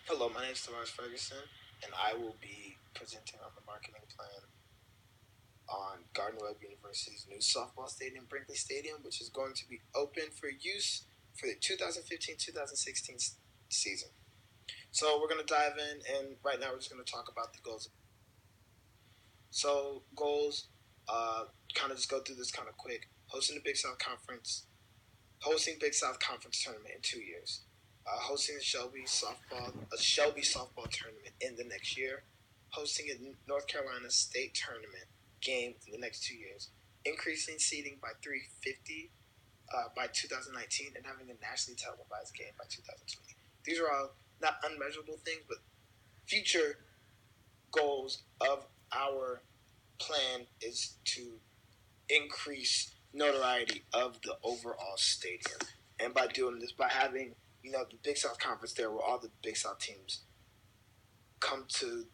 Hello, my name is Tavares Ferguson, and I will be presenting on the marketing plan on Gardner Webb University's new softball stadium, Brinkley Stadium, which is going to be open for use for the 2015-2016 season. So we're going to dive in, and right now we're just going to talk about the goals. So goals, kind of just go through this kind of quick. Hosting Big South Conference tournament in 2 years. Hosting a Shelby softball tournament in the next year. Hosting a North Carolina State tournament game in the next 2 years. Increasing seating by 350 by 2019 and having a nationally televised game by 2020. These are all not unmeasurable things, but future goals of our plan is to increase notoriety of the overall stadium. And by doing this, by having, the Big South Conference there where all the Big South teams come to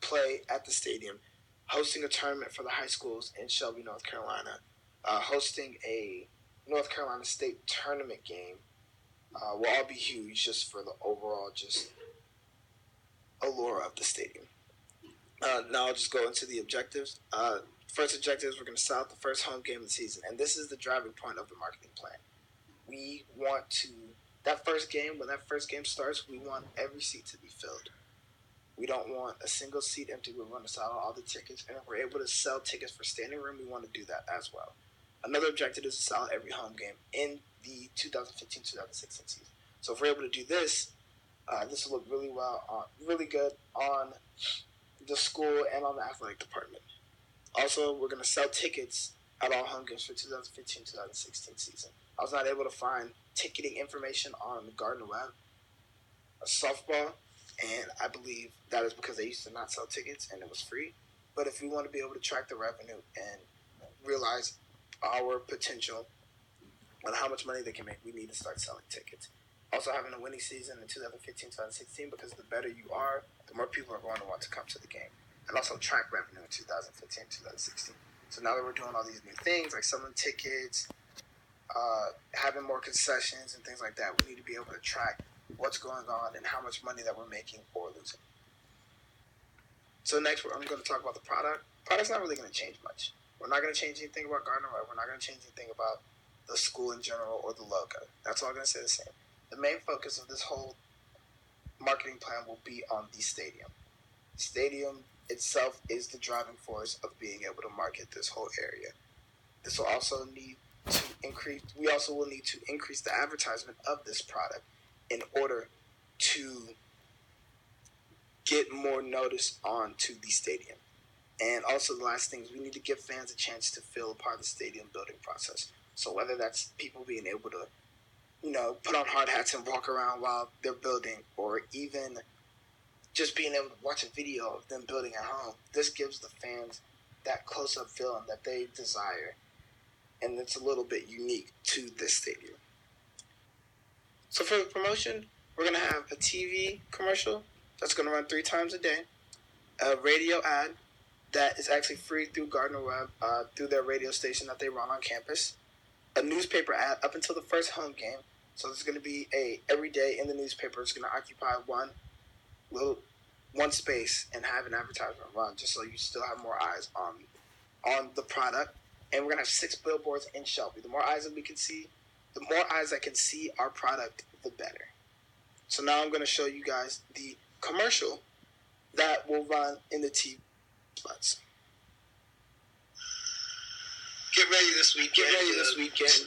play at the stadium, hosting a tournament for the high schools in Shelby, North Carolina, hosting a North Carolina State tournament game will all be huge just for the overall just allure of the stadium. Now I'll just go into the objectives. First objective is we're going to sell out the first home game of the season, and this is the driving point of the marketing plan. We want to, when that first game starts, we want every seat to be filled. We don't want a single seat empty. We want to sell out all the tickets, and if we're able to sell tickets for standing room, we want to do that as well. Another objective is to sell out every home game in the 2015-2016 season. So if we're able to do this, this will look really good on the school and on the athletic department. Also, we're going to sell tickets at all home games for 2015-2016 season. I was not able to find ticketing information on the Gardner Webb softball, and I believe that is because they used to not sell tickets and it was free. But if we want to be able to track the revenue and realize our potential on how much money they can make, we need to start selling tickets. Also, having a winning season in 2015-2016, because the better you are, the more people are going to want to come to the game. And also track revenue in 2015-2016. So now that we're doing all these new things, like selling tickets, having more concessions and things like that, we need to be able to track what's going on and how much money that we're making or losing. So next, I'm going to talk about the product. Product's not really going to change much. We're not going to change anything about Gardner Webb. We're not going to change anything about the school in general or the logo. That's all going to stay the same. The main focus of this whole marketing plan will be on the stadium. The stadium itself is the driving force of being able to market this whole area. This will also need to increase. We also will need to increase the advertisement of this product in order to get more notice onto the stadium. And also the last thing is we need to give fans a chance to feel a part of the stadium building process. So whether that's people being able to, put on hard hats and walk around while they're building, or even just being able to watch a video of them building at home, this gives the fans that close-up feeling that they desire. And it's a little bit unique to this stadium. So for the promotion, we're going to have a TV commercial that's going to run 3 times a day, a radio ad that is actually free through Gardner Webb, through their radio station that they run on campus, a newspaper ad up until the first home game. So there's going to be every day in the newspaper, it's going to occupy one space and have an advertisement run, just so you still have more eyes on the product. And we're going to have 6 billboards in Shelby. The more eyes that we can see, the more eyes that can see our product, the better. So now I'm going to show you guys the commercial that will run in the TV spots. Get ready this weekend.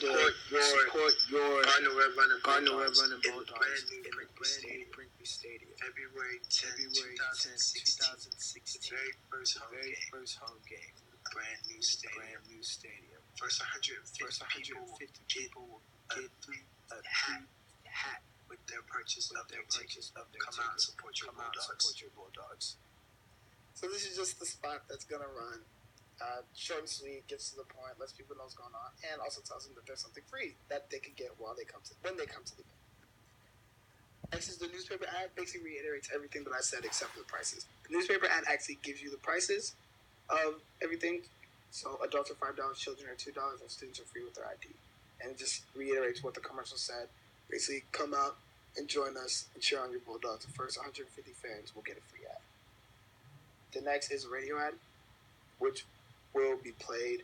Support your Gardner Webb Running Bulldogs in the brand new Brinkley Stadium. February 10, 2016. The very first home game. Brand new stadium. First 150 people will get a hat with their purchase of their ticket. Come out and support your Bulldogs. So this is just the spot that's going to run. Short and sweet, gets to the point, lets people know what's going on, and also tells them that there's something free that they can get when they come to the game. Next is the newspaper ad. Basically reiterates everything that I said except for the prices. The newspaper ad actually gives you the prices of everything. So adults are $5, children are $2, and students are free with their ID. And it just reiterates what the commercial said. Basically, come out, and join us and cheer on your Bulldogs. The first 150 fans will get a free ad. The next is a radio ad, which will be played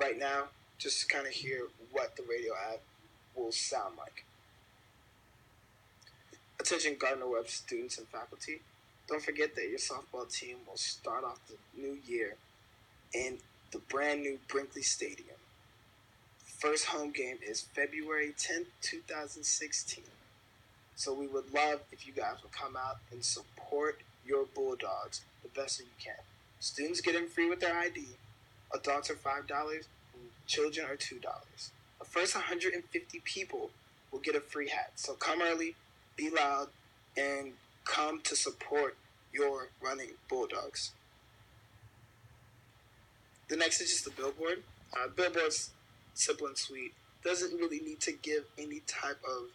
right now, just to kind of hear what the radio ad will sound like. Attention Gardner-Webb students and faculty, don't forget that your softball team will start off the new year in the brand new Brinkley Stadium. First home game is February 10th, 2016. So we would love if you guys would come out and support your Bulldogs the best that you can. Students get in free with their ID. Adults are $5 and children are $2. The first 150 people will get a free hat. So come early, be loud, and come to support your running Bulldogs. The next is just the billboard. Billboard's simple and sweet. Doesn't really need to give any type of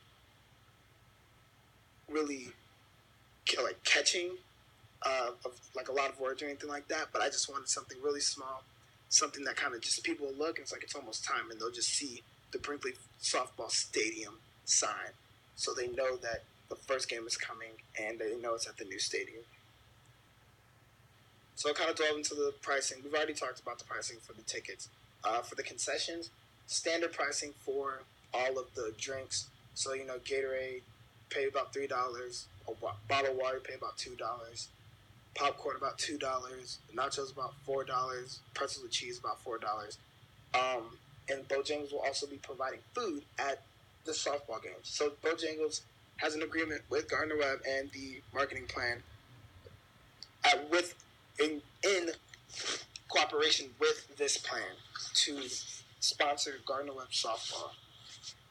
really catching of like a lot of words or anything like that, but I just wanted something really small, something that kind of just people will look and it's like it's almost time, and they'll just see the Brinkley Softball Stadium sign, so they know that the first game is coming and they know it's at the new stadium. So I kind of delve into the pricing. We've already talked about the pricing for the tickets. For the concessions, standard pricing for all of the drinks. So, Gatorade, pay about $3. A bottle of water, pay about $2. Popcorn, about $2. Nachos, about $4. Pretzels with cheese, about $4. And Bojangles will also be providing food at the softball games. So Bojangles has an agreement with Gardner-Webb and the marketing plan in cooperation with this plan to sponsor Gardner-Webb softball,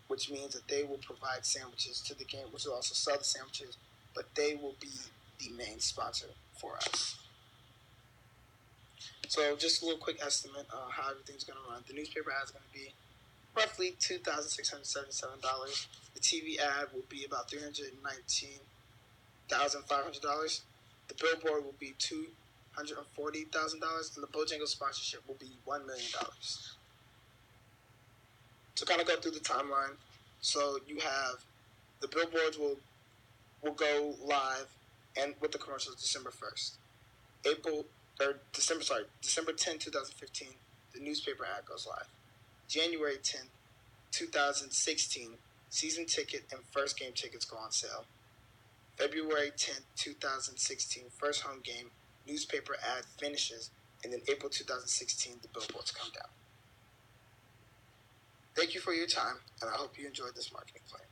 which means that they will provide sandwiches to the game, which will also sell the sandwiches, but they will be the main sponsor for us. So just a little quick estimate of how everything's going to run. The newspaper ad is going to be roughly $2,677. The TV ad will be about $319,500. The billboard will be $240,000, and the Bojangles sponsorship will be $1 million. To kind of go through the timeline, so you have the billboards will go live and with the commercials December 1st. December 10, 2015, the newspaper ad goes live. January 10, 2016, season ticket and first game tickets go on sale. February 10, 2016, first home game, newspaper ad finishes, and then April 2016, the billboards come down. Thank you for your time, and I hope you enjoyed this marketing plan.